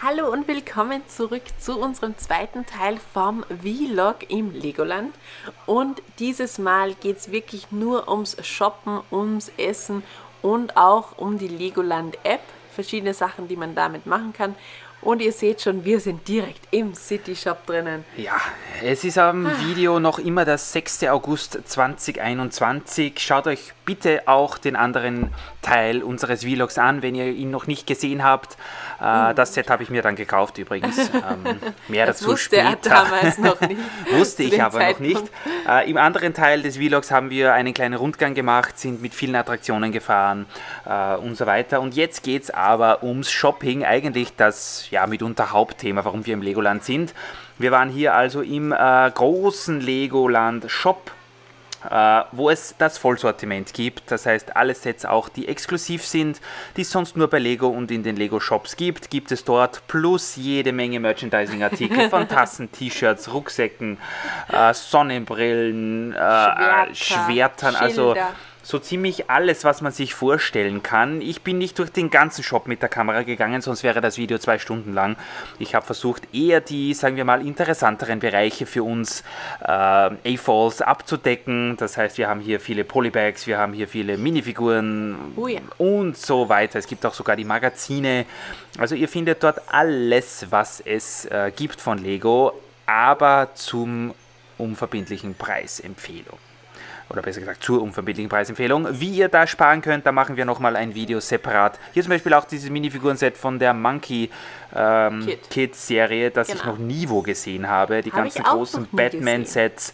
Hallo und willkommen zurück zu unserem zweiten Teil vom Vlog im Legoland. Und dieses Mal geht es wirklich nur ums Shoppen, ums Essen und auch um die Legoland App. Verschiedene Sachen, die man damit machen kann. Und ihr seht schon, wir sind direkt im City Shop drinnen. Ja, es ist am Video noch immer der 6. August 2021. Schaut euch bitte auch den anderen Teil unseres Vlogs an, wenn ihr ihn noch nicht gesehen habt. Das Set habe ich mir dann gekauft übrigens. Mehr das dazu wusste später. Er damals noch nicht. Wusste ich aber noch nicht. Im anderen Teil des Vlogs haben wir einen kleinen Rundgang gemacht, sind mit vielen Attraktionen gefahren und so weiter. Und jetzt geht es aber ums Shopping, eigentlich das mitunter Hauptthema, warum wir im Legoland sind. Wir waren hier also im großen Legoland Shop, wo es das Vollsortiment gibt. Das heißt, alle Sets auch, die exklusiv sind, die es sonst nur bei Lego und in den Lego Shops gibt es dort, plus jede Menge Merchandising-Artikel von Tassen, T-Shirts, Rucksäcken, Sonnenbrillen, Schwertern, also so ziemlich alles, was man sich vorstellen kann. Ich bin nicht durch den ganzen Shop mit der Kamera gegangen, sonst wäre das Video 2 Stunden lang. Ich habe versucht, eher die, sagen wir mal, interessanteren Bereiche für uns A-Falls abzudecken. Das heißt, wir haben hier viele Polybags, wir haben hier viele Minifiguren und so weiter. Es gibt auch sogar die Magazine. Also ihr findet dort alles, was es gibt von Lego, aber zum unverbindlichen Preisempfehlung. Oder besser gesagt zur unverbindlichen Preisempfehlung. Wie ihr da sparen könnt, da machen wir nochmal ein Video separat. Hier zum Beispiel auch dieses Minifiguren-Set von der Monkey Kids Serie, das ich noch nie wo gesehen habe. Die ganzen großen Batman-Sets.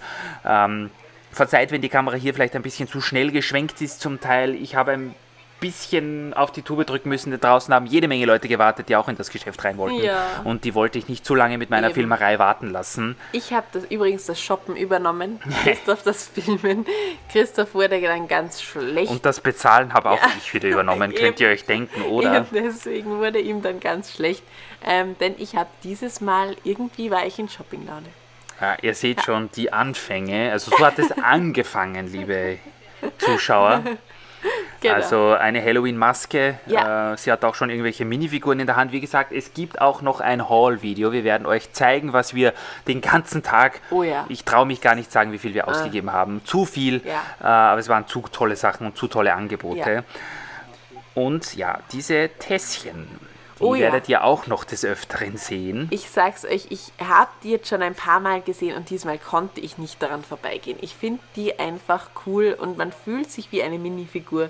Verzeiht, wenn die Kamera hier vielleicht ein bisschen zu schnell geschwenkt ist zum Teil. Ich habe ein bisschen auf die Tube drücken müssen. Draußen haben jede Menge Leute gewartet, die auch in das Geschäft rein wollten. Ja. Und die wollte ich nicht zu lange mit meiner Filmerei warten lassen. Ich habe übrigens das Shoppen übernommen. Christoph das Filmen. Christoph wurde dann ganz schlecht. Und das Bezahlen habe auch ich wieder übernommen. Könnt ihr euch denken, oder? Deswegen wurde ihm dann ganz schlecht. Denn ich habe dieses Mal, irgendwie war ich in Shoppinglaune. Ja, ihr seht schon die Anfänge. Also so hat es angefangen, liebe Zuschauer. Genau. Also eine Halloween-Maske, sie hat auch schon irgendwelche Minifiguren in der Hand. Wie gesagt, es gibt auch noch ein Haul-Video. Wir werden euch zeigen, was wir den ganzen Tag, ich traue mich gar nicht sagen, wie viel wir ausgegeben haben. Zu viel, aber es waren zu tolle Sachen und zu tolle Angebote. Und ja, diese Tässchen, die werdet ihr auch noch des Öfteren sehen. Ich sag's euch, ich habe die jetzt schon ein paar Mal gesehen und diesmal konnte ich nicht daran vorbeigehen. Ich finde die einfach cool und man fühlt sich wie eine Minifigur.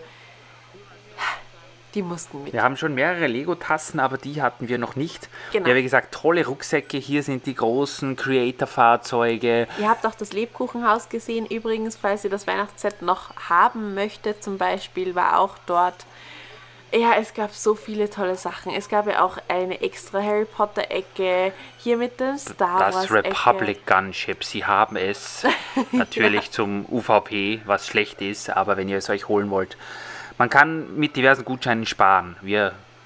Die mussten mit. Wir haben schon mehrere Lego-Tassen, aber die hatten wir noch nicht. Genau. Ja, wie gesagt, tolle Rucksäcke. Hier sind die großen Creator-Fahrzeuge. Ihr habt auch das Lebkuchenhaus gesehen. Übrigens, falls ihr das Weihnachtsset noch haben möchtet, zum Beispiel, war auch dort. Ja, es gab so viele tolle Sachen. Es gab ja auch eine extra Harry Potter-Ecke, hier mit dem Star Wars-Ecke. Das Republic Gunship, sie haben es natürlich zum UVP, was schlecht ist, aber wenn ihr es euch holen wollt. Man kann mit diversen Gutscheinen sparen.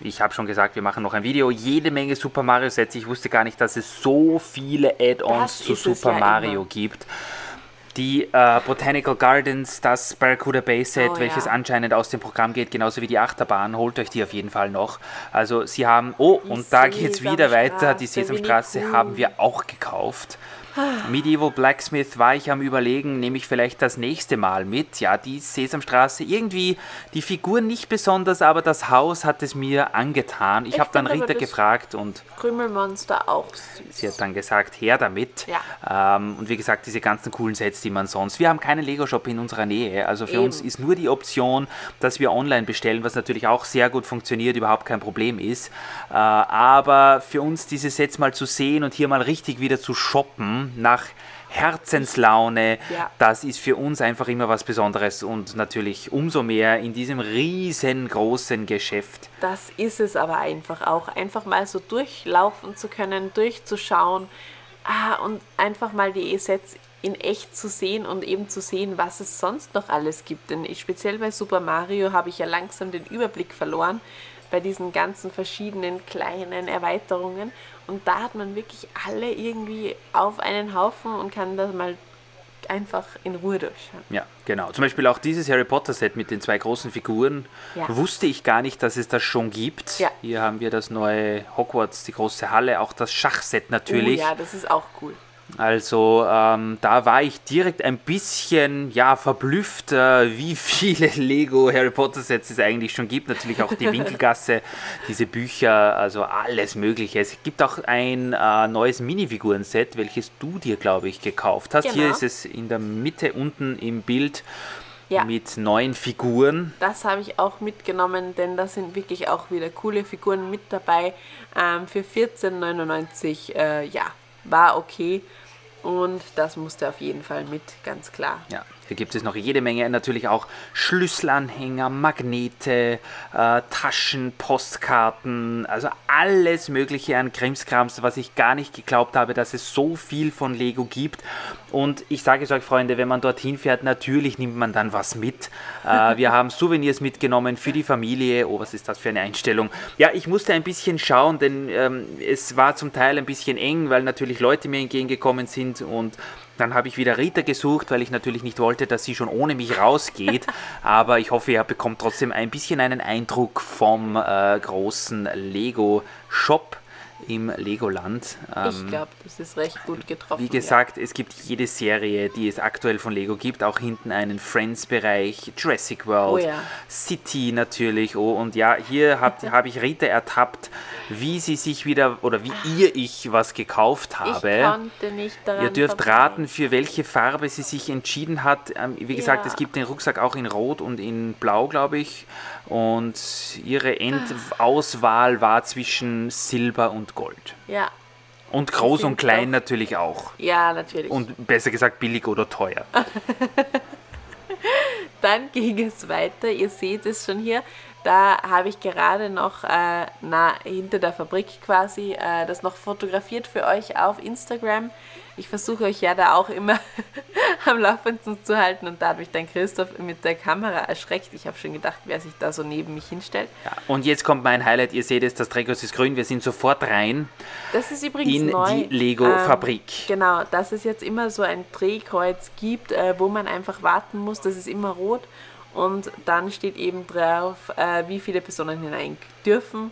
Ich habe schon gesagt, wir machen noch ein Video. Jede Menge Super Mario Sets. Ich wusste gar nicht, dass es so viele Add-ons zu Super Mario gibt. Die Botanical Gardens, das Barracuda Bay Set, welches anscheinend aus dem Programm geht, genauso wie die Achterbahn, holt euch die auf jeden Fall noch. Also sie haben, und da geht es wieder weiter, die Sesamstraße haben wir auch gekauft. Medieval Blacksmith war ich am Überlegen, nehme ich vielleicht das nächste Mal mit. Ja, die Sesamstraße, irgendwie die Figuren nicht besonders, aber das Haus hat es mir angetan. Ich habe dann Rita gefragt und Krümelmonster auch süß. Sie hat dann gesagt, her damit. Ja. Und wie gesagt, diese ganzen coolen Sets, die man sonst... Wir haben keinen Lego-Shop in unserer Nähe, also für uns ist nur die Option, dass wir online bestellen, was natürlich auch sehr gut funktioniert, überhaupt kein Problem ist. Aber für uns diese Sets mal zu sehen und hier mal richtig wieder zu shoppen, nach Herzenslaune, das ist für uns einfach immer was Besonderes und natürlich umso mehr in diesem riesengroßen Geschäft. Das ist es aber einfach auch, einfach mal so durchlaufen zu können, durchzuschauen und einfach mal die E-Sets in echt zu sehen und eben zu sehen, was es sonst noch alles gibt. Denn speziell bei Super Mario habe ich ja langsam den Überblick verloren bei diesen ganzen verschiedenen kleinen Erweiterungen. Und da hat man wirklich alle irgendwie auf einen Haufen und kann das mal echt einfach in Ruhe durchschauen. Ja, genau. Zum Beispiel auch dieses Harry Potter Set mit den 2 großen Figuren wusste ich gar nicht, dass es das schon gibt. Ja. Hier haben wir das neue Hogwarts, die große Halle, auch das Schachset natürlich. Oh ja, das ist auch cool. Also da war ich direkt ein bisschen verblüfft, wie viele Lego Harry Potter Sets es eigentlich schon gibt. Natürlich auch die Winkelgasse, diese Bücher, also alles Mögliche. Es gibt auch ein neues Minifiguren-Set, welches du dir, glaube ich, gekauft hast. Genau. Hier ist es in der Mitte unten im Bild mit 9 Figuren. Das habe ich auch mitgenommen, denn da sind wirklich auch wieder coole Figuren mit dabei. Für 14,99 war okay und das musste auf jeden Fall mit, ganz klar. Ja, hier gibt es noch jede Menge, natürlich auch Schlüsselanhänger, Magnete, Taschen, Postkarten, also alles Mögliche an Krimskrams, was ich gar nicht geglaubt habe, dass es so viel von Lego gibt. Und ich sage es euch, Freunde, wenn man dorthin fährt, natürlich nimmt man dann was mit. Wir haben Souvenirs mitgenommen für die Familie. Oh, was ist das für eine Einstellung? Ja, ich musste ein bisschen schauen, denn es war zum Teil ein bisschen eng, weil natürlich Leute mir entgegengekommen sind und dann habe ich wieder Rita gesucht, weil ich natürlich nicht wollte, dass sie schon ohne mich rausgeht. Aber ich hoffe, ihr bekommt trotzdem ein bisschen einen Eindruck vom großen Lego-Shop im Legoland. Ich glaube, das ist recht gut getroffen. Wie gesagt, es gibt jede Serie, die es aktuell von Lego gibt. Auch hinten einen Friends-Bereich, Jurassic World, City natürlich. Oh, und ja, hier habe ich Rita ertappt, wie sie sich wieder, oder wie ich was gekauft habe. Ich konnte nicht daran Ihr dürft raten, für welche Farbe sie sich entschieden hat. Wie gesagt, es gibt den Rucksack auch in Rot und in Blau, glaube ich. Und ihre Endauswahl war zwischen Silber und Gold. Ja. Und groß und klein natürlich auch. Ja, natürlich. Und besser gesagt billig oder teuer. Dann ging es weiter. Ihr seht es schon hier. Da habe ich gerade noch hinter der Fabrik quasi das noch fotografiert für euch auf Instagram. Ich versuche euch ja da auch immer am Laufenden zu halten und da hat mich dann Christoph mit der Kamera erschreckt. Ich habe schon gedacht, wer sich da so neben mich hinstellt. Ja, und jetzt kommt mein Highlight. Ihr seht es, das Drehkreuz ist grün. Wir sind sofort rein. Das ist übrigens in neu. Die Lego-Fabrik. Genau, dass es jetzt immer so ein Drehkreuz gibt, wo man einfach warten muss. Das ist immer rot. Und dann steht eben drauf, wie viele Personen hinein dürfen.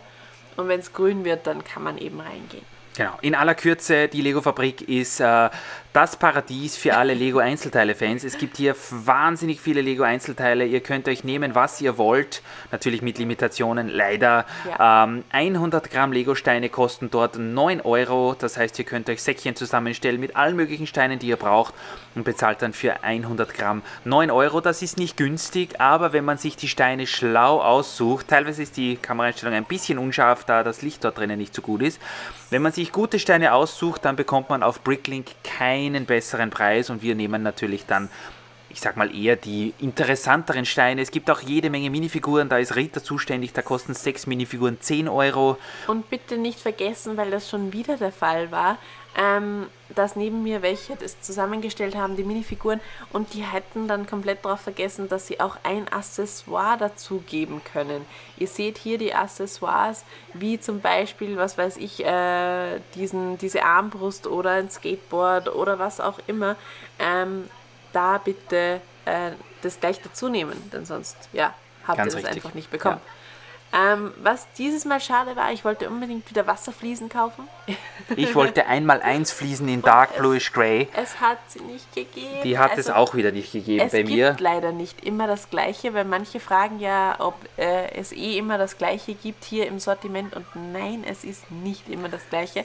Und wenn es grün wird, dann kann man eben reingehen. Genau, in aller Kürze, die Lego-Fabrik ist das Paradies für alle Lego-Einzelteile-Fans. Es gibt hier wahnsinnig viele Lego-Einzelteile. Ihr könnt euch nehmen, was ihr wollt. Natürlich mit Limitationen, leider. Ja. 100 Gramm Lego-Steine kosten dort 9 Euro. Das heißt, ihr könnt euch Säckchen zusammenstellen mit allen möglichen Steinen, die ihr braucht und bezahlt dann für 100 Gramm 9 Euro. Das ist nicht günstig, aber wenn man sich die Steine schlau aussucht, teilweise ist die Kameraeinstellung ein bisschen unscharf, da das Licht dort drinnen nicht so gut ist. Wenn man sich gute Steine aussucht, dann bekommt man auf Bricklink keinen besseren Preis und wir nehmen natürlich dann, ich sag mal, eher die interessanteren Steine. Es gibt auch jede Menge Minifiguren, da ist Rita zuständig, da kosten 6 Minifiguren 10 Euro. Und bitte nicht vergessen, weil das schon wieder der Fall war, dass neben mir welche das zusammengestellt haben, die Minifiguren, und die hätten dann komplett darauf vergessen, dass sie auch ein Accessoire dazugeben können. Ihr seht hier die Accessoires, wie zum Beispiel, was weiß ich, diese Armbrust oder ein Skateboard oder was auch immer. Da bitte das gleich dazu nehmen, denn sonst habt ihr das einfach nicht bekommen. Ja. Was dieses Mal schade war, ich wollte unbedingt wieder Wasserfliesen kaufen. Ich wollte 1x1 Fliesen in Dark Bluish Grey. Es hat sie nicht gegeben. Die hat es auch wieder nicht gegeben bei mir. Es gibt leider nicht immer das Gleiche, weil manche fragen ja, ob es immer das Gleiche gibt hier im Sortiment. Und nein, es ist nicht immer das Gleiche.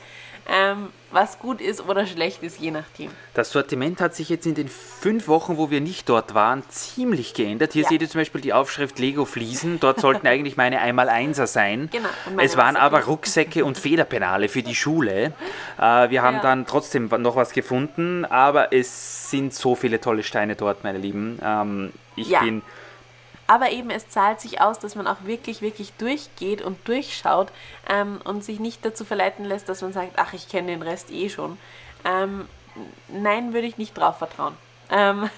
Was gut ist oder schlecht ist, je nachdem. Das Sortiment hat sich jetzt in den 5 Wochen, wo wir nicht dort waren, ziemlich geändert. Hier seht ihr zum Beispiel die Aufschrift Lego Fliesen. Dort sollten eigentlich meine 1x1er sein. Genau. Es waren aber Rucksäcke und Federpenale für die Schule. Wir haben dann trotzdem noch was gefunden, aber es sind so viele tolle Steine dort, meine Lieben. Aber eben, es zahlt sich aus, dass man auch wirklich, wirklich durchgeht und durchschaut und sich nicht dazu verleiten lässt, dass man sagt, ach, ich kenne den Rest eh schon. Nein, würde ich nicht drauf vertrauen.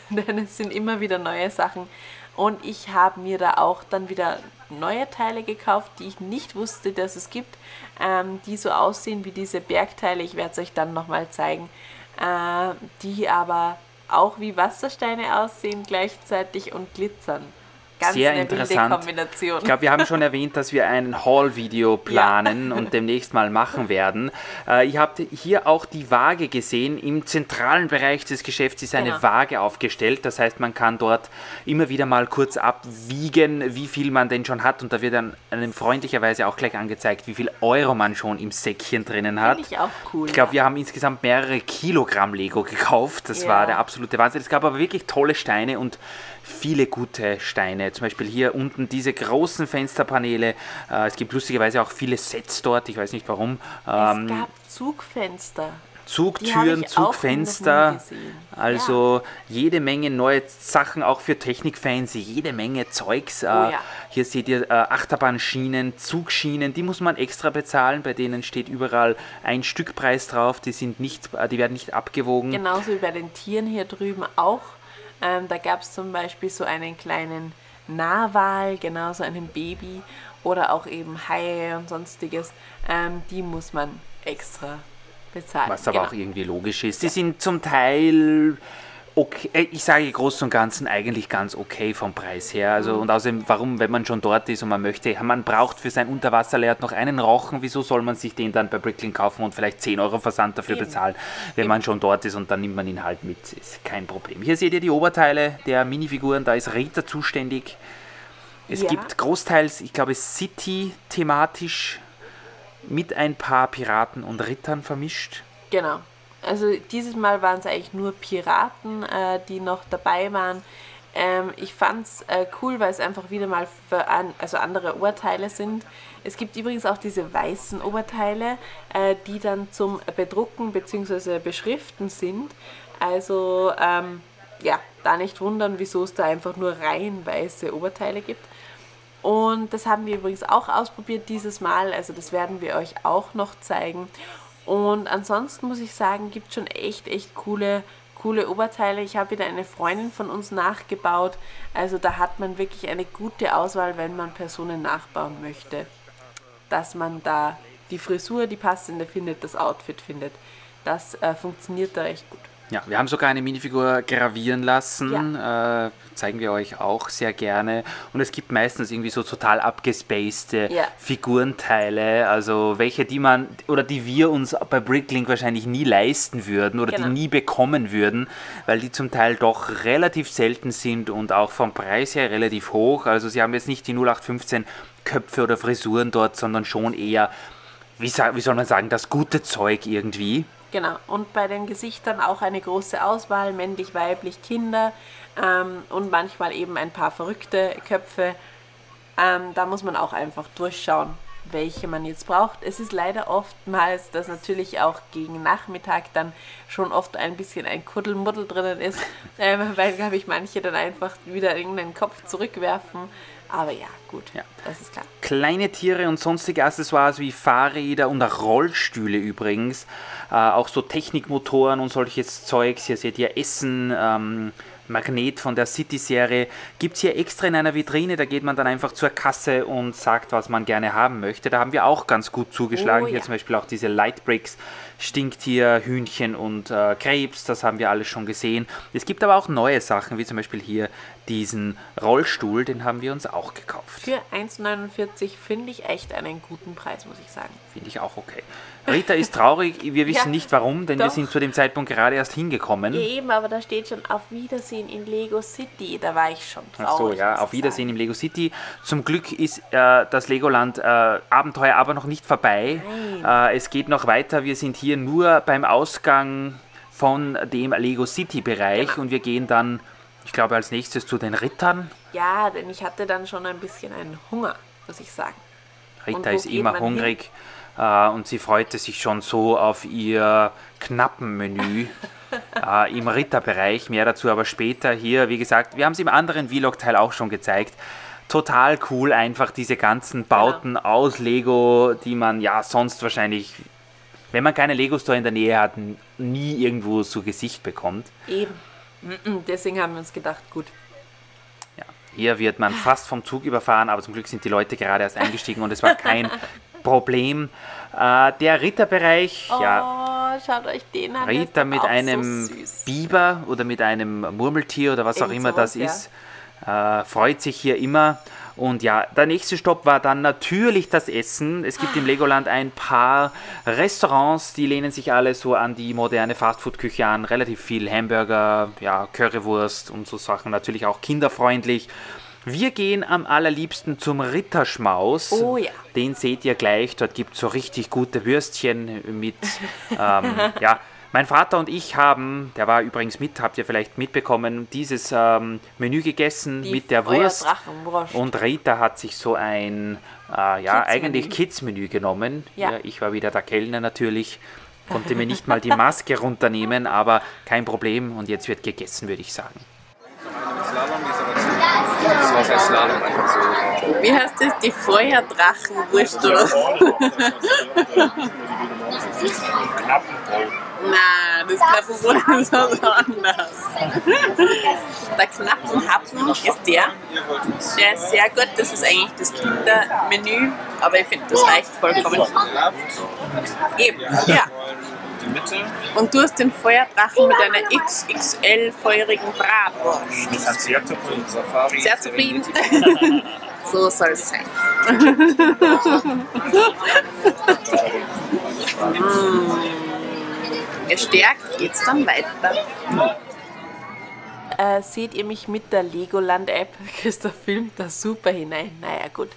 Denn es sind immer wieder neue Sachen. Und ich habe mir da auch dann wieder neue Teile gekauft, die ich nicht wusste, dass es gibt, die so aussehen wie diese Bergteile. Ich werde es euch dann nochmal zeigen. Die aber auch wie Wassersteine aussehen gleichzeitig und glitzern. Ganz sehr eine interessant. wilde Kombination. Ich glaube, wir haben schon erwähnt, dass wir ein Haul-Video planen und demnächst mal machen werden. Ihr habt hier auch die Waage gesehen. Im zentralen Bereich des Geschäfts ist eine Waage aufgestellt. Das heißt, man kann dort immer wieder mal kurz abwiegen, wie viel man denn schon hat. Und da wird dann einem freundlicherweise auch gleich angezeigt, wie viel Euro man schon im Säckchen drinnen hat. Finde ich auch cool. Ich glaube, wir haben insgesamt mehrere Kilogramm Lego gekauft. Das war der absolute Wahnsinn. Es gab aber wirklich tolle Steine und viele gute Steine. Zum Beispiel hier unten diese großen Fensterpaneele. Es gibt lustigerweise auch viele Sets dort. Ich weiß nicht warum. Es gab Zugfenster. Zugtüren, Zugfenster, also jede Menge neue Sachen, auch für Technikfans, jede Menge Zeugs. Hier seht ihr Achterbahnschienen, Zugschienen, die muss man extra bezahlen, bei denen steht überall ein Stückpreis drauf, die werden nicht abgewogen. Genauso wie bei den Tieren hier drüben auch. Da gab es zum Beispiel so einen kleinen Narwal, genauso einen Baby oder auch eben Haie und sonstiges. Die muss man extra bezahlen. Was aber auch irgendwie logisch ist. Die sind zum Teil okay, ich sage groß und ganzen eigentlich ganz okay vom Preis her. Also und außerdem, warum, wenn man schon dort ist und man braucht für sein Unterwasserlayout noch einen Rochen, wieso soll man sich den dann bei Bricklink kaufen und vielleicht 10 Euro Versand dafür bezahlen, wenn man schon dort ist und dann nimmt man ihn halt mit. Ist kein Problem. Hier seht ihr die Oberteile der Minifiguren, da ist Rita zuständig. Es gibt großteils, ich glaube, City-thematisch mit ein paar Piraten und Rittern vermischt. Genau. Also dieses Mal waren es eigentlich nur Piraten, die noch dabei waren. Ich fand es cool, weil es einfach wieder mal für andere Oberteile sind. Es gibt übrigens auch diese weißen Oberteile, die dann zum Bedrucken bzw. Beschriften sind. Also da nicht wundern, wieso es da einfach nur rein weiße Oberteile gibt. Und das haben wir übrigens auch ausprobiert dieses Mal, also das werden wir euch auch noch zeigen. Und ansonsten muss ich sagen, gibt es schon echt coole Oberteile. Ich habe wieder eine Freundin von uns nachgebaut, also da hat man wirklich eine gute Auswahl, wenn man Personen nachbauen möchte. Dass man da die Frisur, die passende findet, das Outfit findet. Das funktioniert da echt gut. Ja, wir haben sogar eine Minifigur gravieren lassen, zeigen wir euch auch sehr gerne. Und es gibt meistens irgendwie so total abgespacede Figurenteile, also welche, die wir uns bei Bricklink wahrscheinlich nie leisten würden oder die nie bekommen würden, weil die zum Teil doch relativ selten sind und auch vom Preis her relativ hoch. Also sie haben jetzt nicht die 0815 Köpfe oder Frisuren dort, sondern schon eher, wie soll man sagen, das gute Zeug irgendwie. Genau, und bei den Gesichtern auch eine große Auswahl, männlich, weiblich, Kinder und manchmal eben ein paar verrückte Köpfe. Da muss man auch einfach durchschauen, welche man jetzt braucht. Es ist leider oftmals, dass natürlich auch gegen Nachmittag dann schon oft ein bisschen ein Kuddelmuddel drinnen ist, weil, glaube ich, manche dann einfach wieder irgendeinen Kopf zurückwerfen. Aber ja, gut, das ist klar. Kleine Tiere und sonstige Accessoires wie Fahrräder und auch Rollstühle übrigens. Auch so Technikmotoren und solches Zeugs. Hier seht ihr Essen, Magnet von der City-Serie. Gibt es hier extra in einer Vitrine, da geht man dann einfach zur Kasse und sagt, was man gerne haben möchte. Da haben wir auch ganz gut zugeschlagen. Hier zum Beispiel auch diese Lightbricks, Stinktier, Hühnchen und Krebs, das haben wir alles schon gesehen. Es gibt aber auch neue Sachen, wie zum Beispiel hier diesen Rollstuhl, den haben wir uns auch gekauft. Für 1,49 finde ich echt einen guten Preis, muss ich sagen. Finde ich auch okay. Rita ist traurig, wir wissen nicht warum, denn wir sind zu dem Zeitpunkt gerade erst hingekommen. Ja, eben, aber da steht schon auf Wiedersehen in Lego City, da war ich schon traurig. Ach so, ja, auf Wiedersehen im Lego City. Zum Glück ist das Legoland Abenteuer aber noch nicht vorbei. Es geht noch weiter, wir sind hier nur beim Ausgang von dem Lego City Bereich und wir gehen dann, ich glaube, als nächstes zu den Rittern. Ja, denn ich hatte dann schon ein bisschen einen Hunger, muss ich sagen. Rita ist immer hungrig und sie freute sich schon so auf ihr Knappenmenü im Ritterbereich. Mehr dazu aber später. Hier, wie gesagt, wir haben es im anderen Vlog-Teil auch schon gezeigt. Total cool, einfach diese ganzen Bauten aus Lego, die man ja sonst wahrscheinlich, wenn man keine Lego-Store in der Nähe hat, nie irgendwo zu Gesicht bekommt. Eben. Deswegen haben wir uns gedacht, gut. Ja, hier wird man fast vom Zug überfahren, aber zum Glück sind die Leute gerade erst eingestiegen und es war kein Problem. Der Ritterbereich, schaut euch den an. Rita mit einem so süß. Biber oder mit einem Murmeltier oder was auch immer das ist, freut sich hier immer. Und ja, der nächste Stopp war dann natürlich das Essen. Es gibt im Legoland ein paar Restaurants, die lehnen sich alle so an die moderne Fastfood-Küche an. Relativ viel Hamburger, ja, Currywurst und so Sachen. Natürlich auch kinderfreundlich. Wir gehen am allerliebsten zum Ritterschmaus. Oh ja. Den seht ihr gleich. Dort gibt es so richtig gute Würstchen mit, ja. Mein Vater und ich haben, der war übrigens mit, habt ihr vielleicht mitbekommen, dieses Menü gegessen mit der Wurst. Und Rita hat sich so ein, eigentlich Kids-Menü genommen. Ja, ich war wieder der Kellner natürlich, konnte mir nicht mal die Maske runternehmen, aber kein Problem. Und jetzt wird gegessen, würde ich sagen. Das war sein Slalom einfach so. Wie heißt das? Die Feuerdrachenwurst? Nein, das Knappenbrot ist was anderes. Der Knappenhappen ist der ist sehr gut. Das ist eigentlich das Kindermenü, aber ich finde, das reicht vollkommen. Eben, ja. Und du hast den Feuerdrachen mit einer XXL feurigen Bratwurst. Wir sind sehr zufrieden. Sehr zufrieden. So soll es sein. Gestärkt geht's dann weiter. Seht ihr mich mit der Legoland-App? Christoph filmt da super hinein. Naja, gut.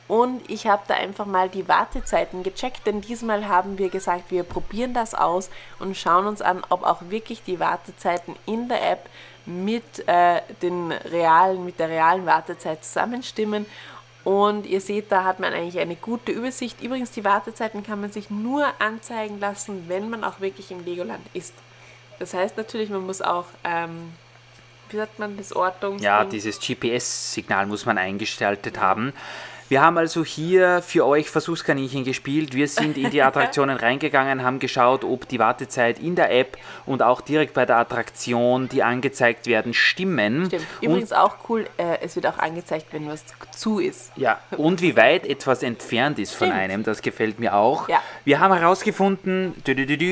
Und ich habe da einfach mal die Wartezeiten gecheckt, denn diesmal haben wir gesagt, wir probieren das aus und schauen uns an, ob auch wirklich die Wartezeiten in der App mit der realen Wartezeit zusammenstimmen. Und ihr seht, da hat man eigentlich eine gute Übersicht. Übrigens, die Wartezeiten kann man sich nur anzeigen lassen, wenn man auch wirklich im Legoland ist. Das heißt natürlich, man muss auch, wie sagt man, das Ortungs... Ja, dieses GPS-Signal muss man eingeschaltet haben. Wir haben also hier für euch Versuchskaninchen gespielt. Wir sind in die Attraktionen reingegangen, haben geschaut, ob die Wartezeit in der App und auch direkt bei der Attraktion, die angezeigt werden, stimmen. Stimmt. Übrigens und auch cool, es wird auch angezeigt, wenn was zu ist. Ja, und wie weit etwas entfernt ist von einem, das gefällt mir auch. Ja. Wir haben herausgefunden,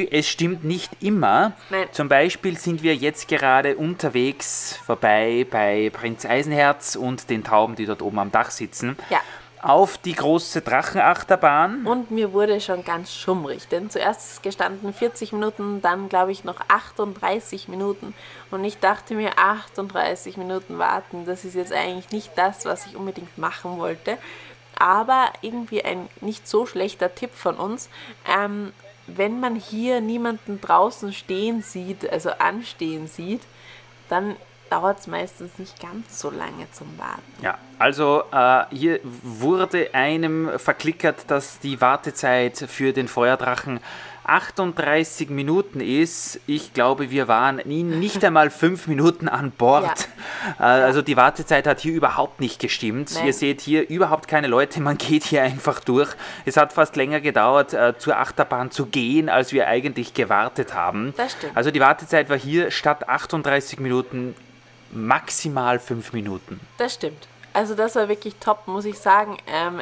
es stimmt nicht immer. Nein. Zum Beispiel sind wir jetzt gerade unterwegs vorbei bei Prinz Eisenherz und den Tauben, die dort oben am Dach sitzen. Ja. Auf die große Drachenachterbahn. Und mir wurde schon ganz schummrig, denn zuerst ist gestanden 40 Minuten, dann glaube ich noch 38 Minuten. Und ich dachte mir, 38 Minuten warten, das ist jetzt eigentlich nicht das, was ich unbedingt machen wollte. Aber irgendwie ein nicht so schlechter Tipp von uns. Wenn man hier niemanden draußen stehen sieht, also anstehen sieht, dann dauert es meistens nicht ganz so lange zum Warten. Ja, also hier wurde einem verklickert, dass die Wartezeit für den Feuerdrachen 38 Minuten ist. Ich glaube, wir waren nicht einmal 5 Minuten an Bord. Ja. Also die Wartezeit hat hier überhaupt nicht gestimmt. Nein. Ihr seht hier überhaupt keine Leute, man geht hier einfach durch. Es hat fast länger gedauert, zur Achterbahn zu gehen, als wir eigentlich gewartet haben. Das stimmt. Also die Wartezeit war hier statt 38 Minuten maximal 5 Minuten. Das stimmt. Also das war wirklich top, muss ich sagen.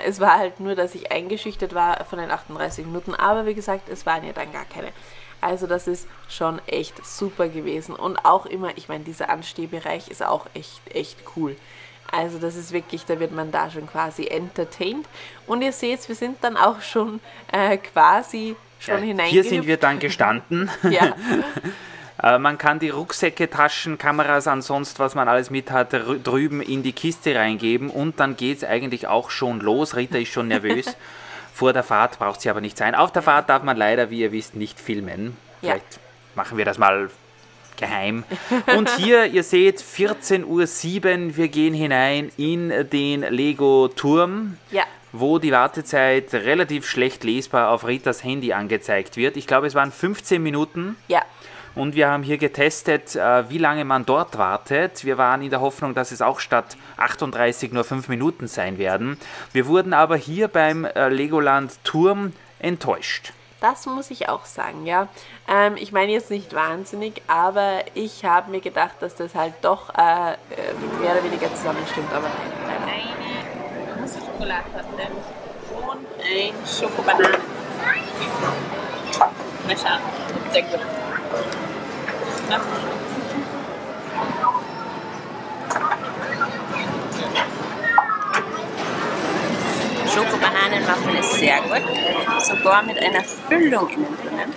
Es war halt nur, dass ich eingeschüchtert war von den 38 Minuten, aber wie gesagt, es waren ja dann gar keine. Also das ist schon echt super gewesen und auch immer, ich meine, dieser Anstehbereich ist auch echt cool. Also das ist wirklich, da wird man da schon quasi entertained. Und ihr seht, wir sind dann auch schon quasi hineingehüpft. Hier sind wir dann gestanden. Ja. Man kann die Rucksäcke, Taschen, Kameras, ansonsten, was man alles mit hat, drüben in die Kiste reingeben und dann geht es eigentlich auch schon los. Rita ist schon nervös. Vor der Fahrt braucht sie aber nicht sein. Auf der Fahrt darf man leider, wie ihr wisst, nicht filmen. Vielleicht machen wir das mal geheim. Und hier, ihr seht, 14:07 Uhr, wir gehen hinein in den Lego-Turm. Ja. Wo die Wartezeit relativ schlecht lesbar auf Ritas Handy angezeigt wird. Ich glaube, es waren 15 Minuten. Ja. Und wir haben hier getestet, wie lange man dort wartet. Wir waren in der Hoffnung, dass es auch statt 38 nur 5 Minuten sein werden. Wir wurden aber hier beim Legoland Turm enttäuscht. Das muss ich auch sagen, ja. Ich meine jetzt nicht wahnsinnig, aber ich habe mir gedacht, dass das halt doch mehr oder weniger zusammenstimmt. Aber nein, leider. Eine Schokolade und ein Schokobanane. frisch an. Sehr gut. Ja. Schoko-Bananenwaffel ist sehr gut. Sogar mit einer Füllung innen drinnen.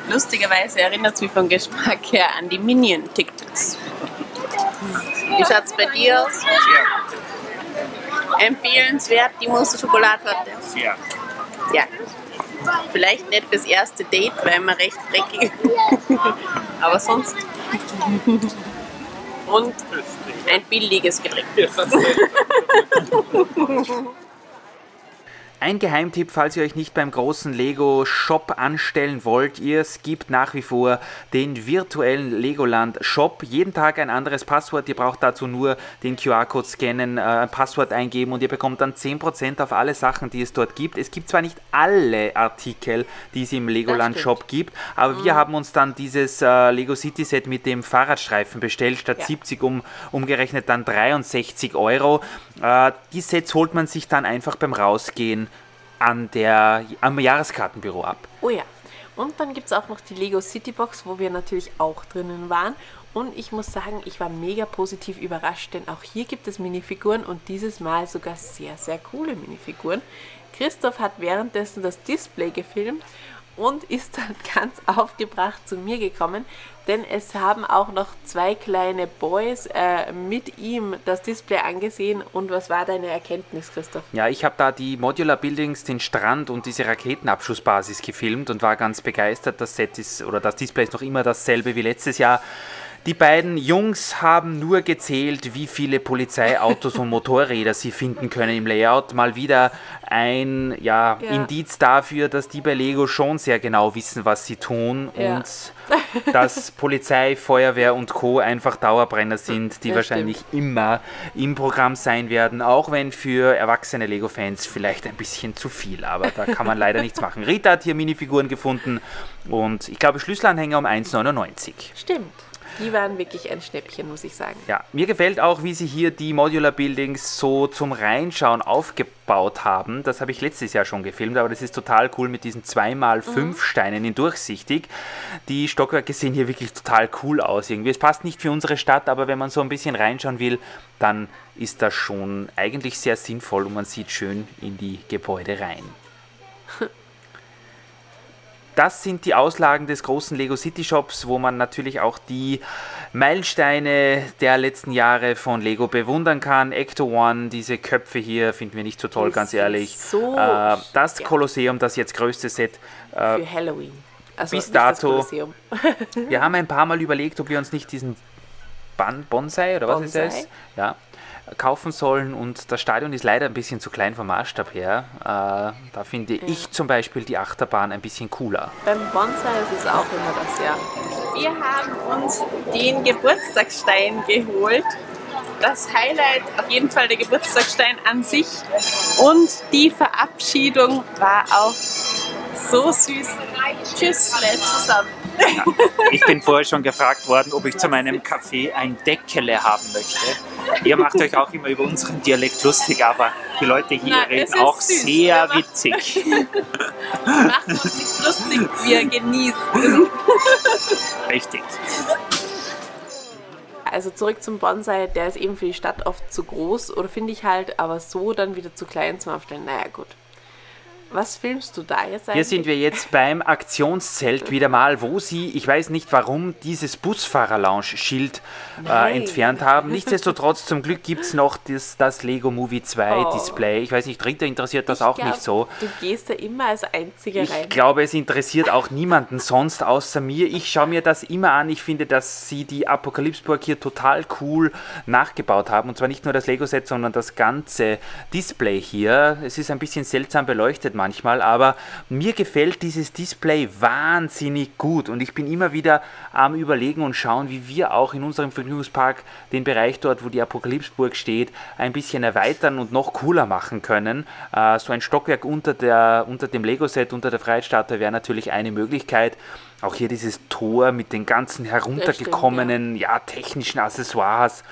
Lustigerweise erinnert es mich vom Geschmack her an die Minion-TikToks. Wie schaut es bei dir aus? Ja. Empfehlenswert, die Mousse-Schokolatorte? Ja. Ja. Vielleicht nicht fürs erste Date, weil man recht dreckig ist. Aber sonst. Und ein billiges Getränk. Ein Geheimtipp, falls ihr euch nicht beim großen Lego-Shop anstellen wollt, es gibt nach wie vor den virtuellen Legoland-Shop. Jeden Tag ein anderes Passwort, ihr braucht dazu nur den QR-Code scannen, ein Passwort eingeben und ihr bekommt dann 10% auf alle Sachen, die es dort gibt. Es gibt zwar nicht alle Artikel, die es im Legoland-Shop gibt, aber wir haben uns dann dieses Lego City Set mit dem Fahrradstreifen bestellt, statt 70 umgerechnet dann 63 Euro. Die Sets holt man sich dann einfach beim Rausgehen am Jahreskartenbüro ab. Oh ja, und dann gibt es auch noch die Lego City Box, wo wir natürlich auch drinnen waren. Und ich muss sagen, ich war mega positiv überrascht, denn auch hier gibt es Minifiguren und dieses Mal sogar sehr, sehr coole Minifiguren. Christoph hat währenddessen das Display gefilmt und ist dann ganz aufgebracht zu mir gekommen, denn es haben auch noch zwei kleine Boys mit ihm das Display angesehen. Und was war deine Erkenntnis, Christoph? Ja, ich habe da die Modular Buildings, den Strand und diese Raketenabschussbasis gefilmt und war ganz begeistert. Das Set ist, oder das Display ist noch immer dasselbe wie letztes Jahr. Die beiden Jungs haben nur gezählt, wie viele Polizeiautos und Motorräder sie finden können im Layout. Mal wieder ein Indiz dafür, dass die bei Lego schon sehr genau wissen, was sie tun und dass Polizei, Feuerwehr und Co. einfach Dauerbrenner sind, die wahrscheinlich immer im Programm sein werden, auch wenn für erwachsene Lego-Fans vielleicht ein bisschen zu viel, aber da kann man leider nichts machen. Rita hat hier Minifiguren gefunden und ich glaube Schlüsselanhänger um 1,99. Stimmt. Die waren wirklich ein Schnäppchen, muss ich sagen. Ja, mir gefällt auch, wie sie hier die Modular Buildings so zum Reinschauen aufgebaut haben. Das habe ich letztes Jahr schon gefilmt, aber das ist total cool mit diesen 2x5 Steinen in durchsichtig. Die Stockwerke sehen hier wirklich total cool aus irgendwie. Es passt nicht für unsere Stadt, aber wenn man so ein bisschen reinschauen will, dann ist das schon eigentlich sehr sinnvoll und man sieht schön in die Gebäude rein. Das sind die Auslagen des großen Lego City Shops, wo man natürlich auch die Meilensteine der letzten Jahre von Lego bewundern kann. Ecto One, diese Köpfe hier finden wir nicht so toll, ganz ehrlich. So das Kolosseum, das jetzt größte Set. Für Halloween. Also bis dato. Wir haben ein paar Mal überlegt, ob wir uns nicht diesen Bonsai oder was ist das? Ja. Kaufen sollen und das Stadion ist leider ein bisschen zu klein vom Maßstab her. Da finde ich zum Beispiel die Achterbahn ein bisschen cooler. Beim Bonsai ist es auch immer das, ja. Wir haben uns den Geburtstagsstein geholt. Das Highlight auf jeden Fall der Geburtstagsstein an sich und die Verabschiedung war auch so süß. Tschüss zusammen. Ja, ich bin vorher schon gefragt worden, ob ich zu meinem Kaffee ein Deckele haben möchte. Ihr macht euch auch immer über unseren Dialekt lustig, aber die Leute hier reden auch süß, sehr witzig. Macht uns nicht lustig, wir genießen. Richtig. Also zurück zum Bonsai, der ist eben für die Stadt oft zu groß, oder finde ich halt, aber so dann wieder zu klein zum Aufstellen. Naja, gut. Was filmst du da jetzt eigentlich? Hier sind wir jetzt beim Aktionszelt wieder mal, wo sie, ich weiß nicht warum, dieses Busfahrer-Lounge-Schild entfernt haben. Nichtsdestotrotz, zum Glück gibt es noch das Lego Movie 2 Display. Ich weiß nicht, Rita interessiert das auch nicht so. Du gehst da immer als Einziger rein. Ich glaube, es interessiert auch niemanden sonst außer mir. Ich schaue mir das immer an. Ich finde, dass sie die Apokalypse-Burg hier total cool nachgebaut haben. Und zwar nicht nur das Lego-Set, sondern das ganze Display hier. Es ist ein bisschen seltsam beleuchtet manchmal, aber mir gefällt dieses Display wahnsinnig gut und ich bin immer wieder am Überlegen und schauen, wie wir auch in unserem Vergnügungspark den Bereich dort, wo die Apokalypse-Burg steht, ein bisschen erweitern und noch cooler machen können. So ein Stockwerk unter dem Lego-Set, unter der Freiheitsstatue wäre natürlich eine Möglichkeit. Auch hier dieses Tor mit den ganzen heruntergekommenen technischen Accessoires,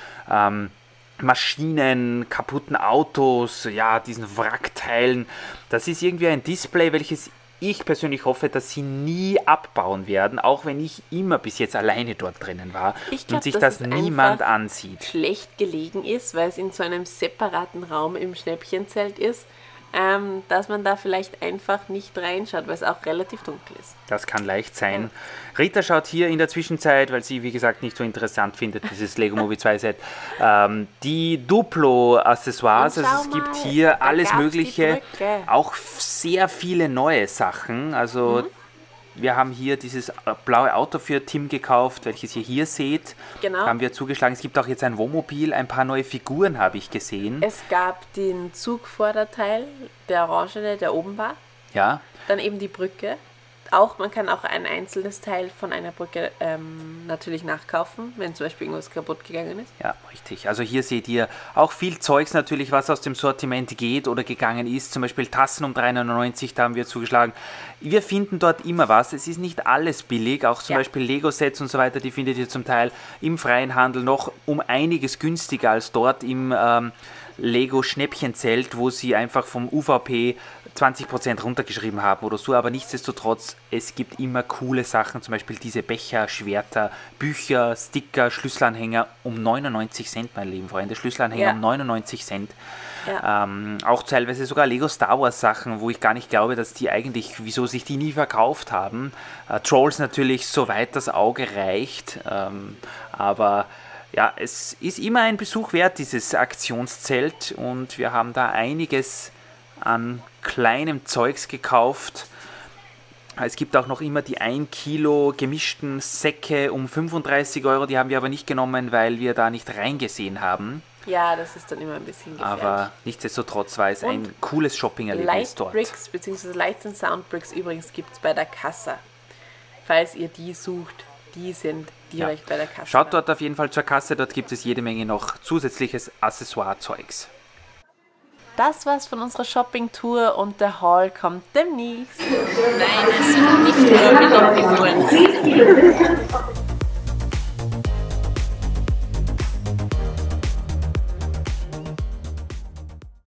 Maschinen, kaputten Autos, ja, diesen Wrackteilen. Das ist irgendwie ein Display, welches ich persönlich hoffe, dass sie nie abbauen werden, auch wenn ich immer bis jetzt alleine dort drinnen war und sich das niemand ansieht. Schlecht gelegen ist, weil es in so einem separaten Raum im Schnäppchenzelt ist, dass man da vielleicht einfach nicht reinschaut, weil es auch relativ dunkel ist. Das kann leicht sein. Ja. Rita schaut hier in der Zwischenzeit, weil sie, wie gesagt, nicht so interessant findet, dieses Lego Movie 2 Set, die Duplo-Accessoires. Also es gibt hier alles Mögliche, auch sehr viele neue Sachen. Also wir haben hier dieses blaue Auto für Tim gekauft, welches ihr hier seht. Genau. Haben wir zugeschlagen. Es gibt auch jetzt ein Wohnmobil, ein paar neue Figuren habe ich gesehen. Es gab den Zugvorderteil, der orangene, der oben war. Ja. Dann eben die Brücke. Man kann auch ein einzelnes Teil von einer Brücke natürlich nachkaufen, wenn zum Beispiel irgendwas kaputt gegangen ist. Ja, richtig. Also hier seht ihr auch viel Zeugs natürlich, was aus dem Sortiment geht oder gegangen ist. Zum Beispiel Tassen um 3,99, da haben wir zugeschlagen. Wir finden dort immer was. Es ist nicht alles billig. Auch zum Beispiel Lego-Sets und so weiter, die findet ihr zum Teil im freien Handel noch um einiges günstiger als dort im Lego-Schnäppchenzelt, wo sie einfach vom UVP 20% runtergeschrieben haben oder so, aber nichtsdestotrotz, es gibt immer coole Sachen, zum Beispiel diese Becher, Schwerter, Bücher, Sticker, Schlüsselanhänger um 99 Cent, meine lieben Freunde, Schlüsselanhänger um 99 Cent. Ja. Auch teilweise sogar Lego Star Wars Sachen, wo ich gar nicht glaube, dass die eigentlich, wieso sich die nie verkauft haben. Trolls natürlich, soweit das Auge reicht, aber ja, es ist immer ein Besuch wert, dieses Aktionszelt, und wir haben da einiges an kleinem Zeugs gekauft. Es gibt auch noch immer die 1 Kilo gemischten Säcke um 35 €, die haben wir aber nicht genommen, weil wir da nicht reingesehen haben. Ja, das ist dann immer ein bisschen gefährlich. Aber nichtsdestotrotz war es ein cooles Shopping-Erlebnis dort. Lightbricks bzw. Lights and Soundbricks übrigens gibt es bei der Kasse. Falls ihr die sucht, die sind direkt bei der Kasse. Schaut dort auf jeden Fall zur Kasse, dort gibt es jede Menge noch zusätzliches Accessoire-Zeugs. Das war's von unserer Shopping-Tour und der Haul kommt demnächst. Nein, es sind nicht nur Minifiguren.